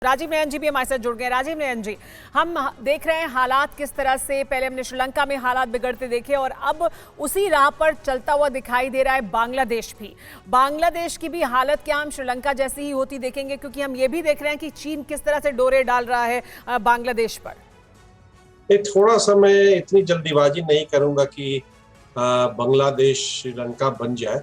राजीव नयन जी भी हमारे साथ जुड़ गए। राजीव नयन जी, हम देख रहे हैं हालात किस तरह से, पहले हमने श्रीलंका में हालात बिगड़ते देखे और अब उसी राह पर चलता हुआ दिखाई दे रहा है बांग्लादेश भी। बांग्लादेश की भी हालत क्या हम श्रीलंका जैसी ही होती देखेंगे? क्योंकि हम ये भी देख रहे हैं कि चीन किस तरह से डोरे डाल रहा है बांग्लादेश पर। थोड़ा सा मैं इतनी जल्दीबाजी नहीं करूंगा कि बांग्लादेश श्रीलंका बन जाए,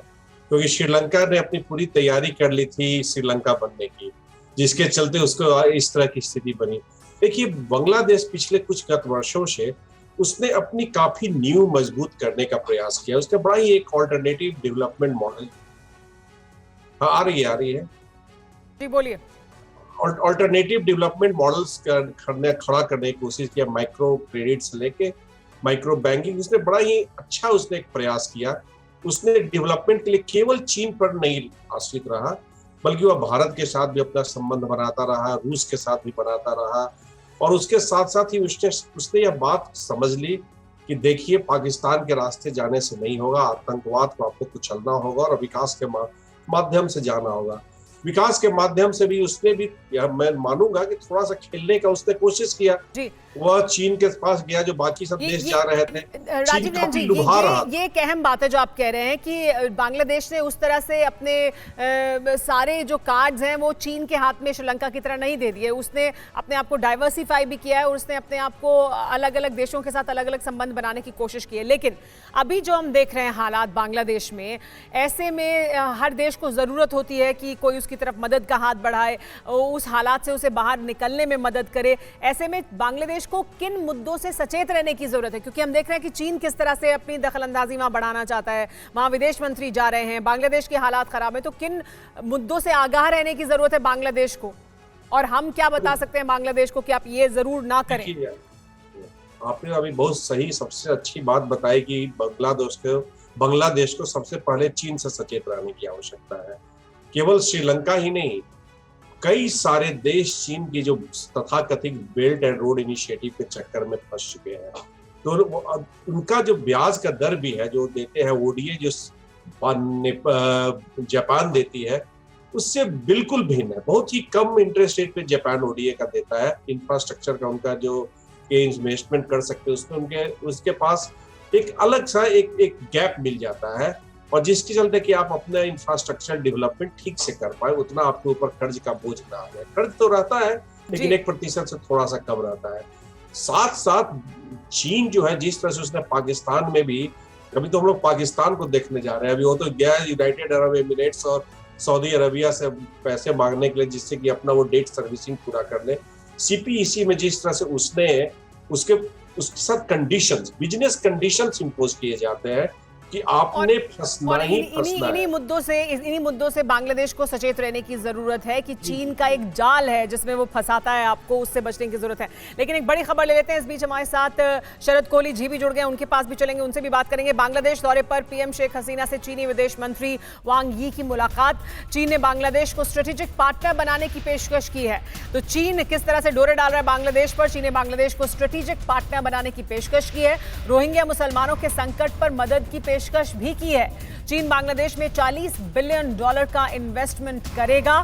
क्योंकि श्रीलंका ने अपनी पूरी तैयारी कर ली थी श्रीलंका बनने की, जिसके चलते उसको इस तरह की स्थिति बनी। देखिए, बांग्लादेश पिछले कुछ गत वर्षों से उसने अपनी काफी नींव मजबूत करने का प्रयास किया। उसने बड़ा ही एक ऑल्टरनेटिव डेवलपमेंट मॉडल, आ रही है जी बोलिए। ऑल्टरनेटिव डेवलपमेंट मॉडल्स खड़ा करने की कोशिश किया, माइक्रो क्रेडिट से लेके माइक्रो बैंकिंग। उसने बड़ा ही अच्छा एक प्रयास किया। उसने डेवलपमेंट के लिए केवल चीन पर नहीं आश्रित रहा, बल्कि वह भारत के साथ भी अपना संबंध बनाता रहा, रूस के साथ भी बनाता रहा, और उसके साथ साथ ही उसने यह बात समझ ली कि देखिए, पाकिस्तान के रास्ते जाने से नहीं होगा, आतंकवाद को आपको कुचलना होगा और विकास के माध्यम से जाना होगा। विकास के माध्यम से भी उसने भी, मैं मानूंगा कि थोड़ा सा खेलने का उसने कोशिश किया। वह चीन के पास गया, जो बाकी सब देश जा रहे थे। राजीव नयन जी, ये एक अहम बात है जो आप कह रहे हैं कि बांग्लादेश ने उस तरह से अपने सारे जो कार्ड्स हैं वो चीन के हाथ में श्रीलंका की तरह नहीं दे दिए। उसने अपने आप को डाइवर्सिफाई भी किया है और उसने अपने आप को अलग अलग देशों के साथ अलग अलग संबंध बनाने की कोशिश की है। लेकिन अभी जो हम देख रहे हैं हालात बांग्लादेश में, ऐसे में हर देश को जरूरत होती है कि कोई उसकी तरफ मदद का हाथ बढ़ाए, उस हालात से उसे बाहर निकलने में मदद करे। ऐसे में बांग्लादेश को किन मुद्दों से सचेत रहने की जरूरत है? क्योंकि हम देख रहे हैं कि चीन किस तरह से अपनी दखलंदाजी वहां बढ़ाना चाहता है, वहां विदेश मंत्री जा रहे हैं, बांग्लादेश के हालात खराब है। तो किन मुद्दों से आगाह रहने की जरूरत है बांग्लादेश को, और हम क्या बता सकते हैं बांग्लादेश को कि आप ये जरूर ना करें? आपने अभी बहुत सही, सबसे अच्छी बात बताई कि बांग्लादेश को सबसे पहले चीन से सचेत रहने की आवश्यकता है। केवल श्रीलंका ही नहीं, कई सारे देश चीन की जो तथाकथित बेल्ट एंड रोड इनिशिएटिव के चक्कर में फंस चुके हैं। तो उनका जो ब्याज का दर भी है जो देते हैं, ओडीए जो जापान देती है, उससे बिल्कुल भिन्न है। बहुत ही कम इंटरेस्ट रेट पे जापान ओडीए का देता है। इंफ्रास्ट्रक्चर का उनका जो इन्वेस्टमेंट कर सकते हैं उसमें उसके पास एक अलग सा एक गैप मिल जाता है, और जिसके चलते कि आप अपना इंफ्रास्ट्रक्चर डेवलपमेंट ठीक से कर पाए, उतना आपके ऊपर कर्ज का बोझ ना आ जाए। कर्ज तो रहता है, लेकिन 1% से थोड़ा सा कम रहता है। साथ साथ चीन जो है, जिस तरह से उसने पाकिस्तान में भी, अभी तो हम लोग पाकिस्तान को देखने जा रहे हैं, अभी वो तो गया यूनाइटेड अरब एमिरेट्स और सऊदी अरबिया से पैसे मांगने के लिए, जिससे कि अपना वो डेट सर्विसिंग पूरा कर ले। सीपीईसी में जिस तरह से उसने उसके साथ कंडीशंस, बिजनेस कंडीशंस इंपोज किए जाते हैं कि आपने फंसना ही फंसना है। इन्हीं मुद्दों से बांग्लादेश को सचेत रहने की जरूरत है कि चीन का एक जाल है जिसमें वो फंसाता है आपको, उससे बचने की जरूरत है। लेकिन एक बड़ी खबर ले लेते हैं। इस बीच हमारे साथ शरद कोहली जी भी जुड़ गए, उनके पास भी चलेंगे, उनसे भी बात करेंगे। बांग्लादेश दौरे पर पीएम शेख हसीना से चीनी विदेश मंत्री वांग यी की मुलाकात। चीन ने बांग्लादेश को स्ट्रेटेजिक पार्टनर बनाने की पेशकश की है। तो चीन किस तरह से डोरे डाल रहा है बांग्लादेश पर? चीन ने बांग्लादेश को स्ट्रेटेजिक पार्टनर बनाने की पेशकश की है। रोहिंग्या मुसलमानों के संकट पर मदद की पेशकश भी की है। चीन बांग्लादेश में $40 बिलियन का इन्वेस्टमेंट करेगा,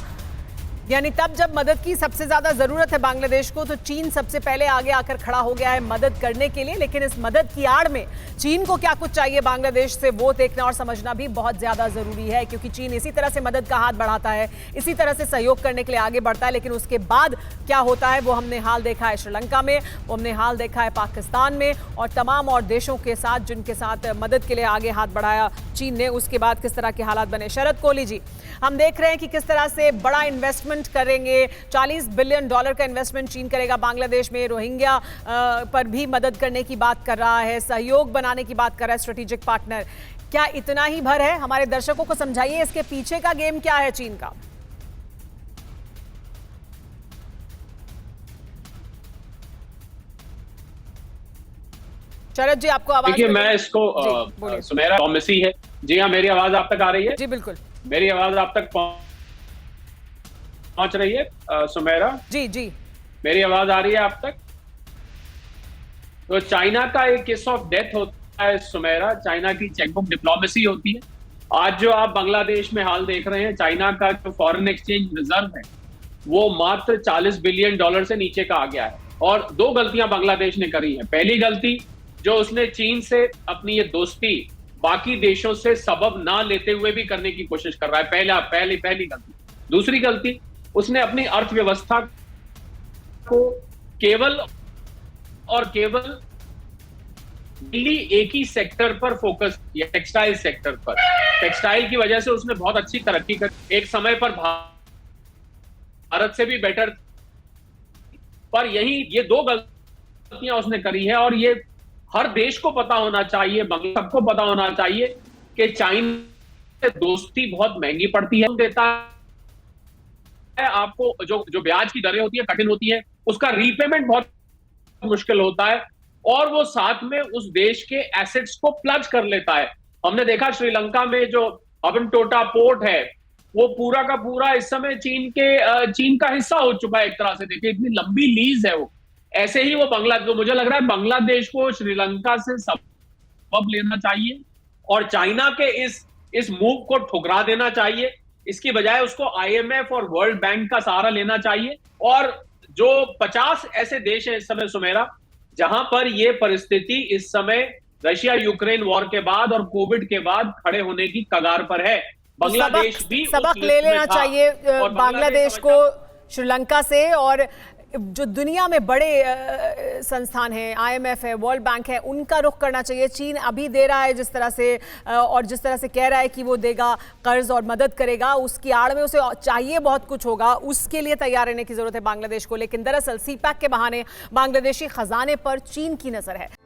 यानी तब जब मदद की सबसे ज्यादा जरूरत है बांग्लादेश को, तो चीन सबसे पहले आगे आकर खड़ा हो गया है मदद करने के लिए। लेकिन इस मदद की आड़ में चीन को क्या कुछ चाहिए बांग्लादेश से, वो देखना और समझना भी बहुत ज्यादा जरूरी है, क्योंकि चीन इसी तरह से मदद का हाथ बढ़ाता है, इसी तरह से सहयोग करने के लिए आगे बढ़ता है। लेकिन उसके बाद क्या होता है वो हमने हाल देखा है श्रीलंका में, वो हमने हाल देखा है पाकिस्तान में, और तमाम और देशों के साथ जिनके साथ मदद के लिए आगे हाथ बढ़ाया चीन ने, उसके बाद किस तरह के हालात बने। शरद कोहली जी, हम देख रहे हैं कि किस तरह से बड़ा इन्वेस्टमेंट करेंगे, $40 बिलियन का इन्वेस्टमेंट चीन करेगा बांग्लादेश में। रोहिंग्या पर भी मदद करने की बात कर रहा है, सहयोग बनाने की बात कर रहा है, स्ट्रेटेजिक पार्टनर। क्या इतना ही भर है? हमारे दर्शकों को समझाइए इसके पीछे का गेम क्या है चीन का। शरद जी, आपको आवाज? देखिए, मैं इसको सुमेरा टॉमसी है। जी हाँ, मेरी आवाज आप तक आ रही है? जी बिल्कुल, मेरी आवाज आप तक पहुंच रही है सुमेरा? जी जी, मेरी आवाज आ रही है आप तक? तो चाइना का एक केस ऑफ डेथ होता है सुमेरा, चाइना की चेकबुक डिप्लोमेसी होती है। आज जो आप बांग्लादेश में हाल देख रहे हैं, चाइना का जो फॉरेन एक्सचेंज रिजर्व है वो मात्र $40 बिलियन से नीचे का आ गया है। और दो गलतियां बांग्लादेश ने करी हैं। पहली गलती, जो उसने चीन से अपनी ये दोस्ती बाकी देशों से सबब ना लेते हुए भी करने की कोशिश कर रहा है, पहली गलती। दूसरी गलती, उसने अपनी अर्थव्यवस्था को केवल और केवल दिल्ली एक ही सेक्टर पर फोकस किया, टेक्सटाइल सेक्टर पर। टेक्सटाइल की वजह से उसने बहुत अच्छी तरक्की कर, एक समय पर भारत से भी बेटर, पर यही ये दो गलतियां उसने करी है। और ये हर देश को पता होना चाहिए, सबको पता होना चाहिए कि चाइना से दोस्ती बहुत महंगी पड़ती है, देता है आपको, जो ब्याज की दरें होती है कठिन होती है, उसका रीपेमेंट बहुत मुश्किल होता है, और वो साथ में उस देश के एसेट्स को प्लज कर लेता है। हमने देखा श्रीलंका में जो हबनटोटा पोर्ट है, वो पूरा का पूरा इस समय चीन का हिस्सा हो चुका है एक तरह से। देखिए इतनी लंबी लीज है वो। ऐसे ही वो तो मुझे लग रहा है बांग्लादेश को श्रीलंका से सबब लेना चाहिए और चाइना के इस मूव को ठुकरा देना चाहिए। इसकी बजाय उसको IMF और वर्ल्ड बैंक का सहारा लेना चाहिए। और जो 50 ऐसे देश हैं इस समय सुमेरा, जहां पर ये परिस्थिति इस समय रशिया यूक्रेन वॉर के बाद और कोविड के बाद खड़े होने की कगार पर है। बांग्लादेश भी सबक ले लेना चाहिए बांग्लादेश को श्रीलंका से। और जो दुनिया में बड़े संस्थान हैं, IMF है, वर्ल्ड बैंक है, उनका रुख करना चाहिए। चीन अभी दे रहा है जिस तरह से, और जिस तरह से कह रहा है कि वो देगा कर्ज और मदद करेगा, उसकी आड़ में उसे चाहिए बहुत कुछ होगा, उसके लिए तैयार रहने की जरूरत है बांग्लादेश को। लेकिन दरअसल CPEC के बहाने बांग्लादेशी खजाने पर चीन की नजर है।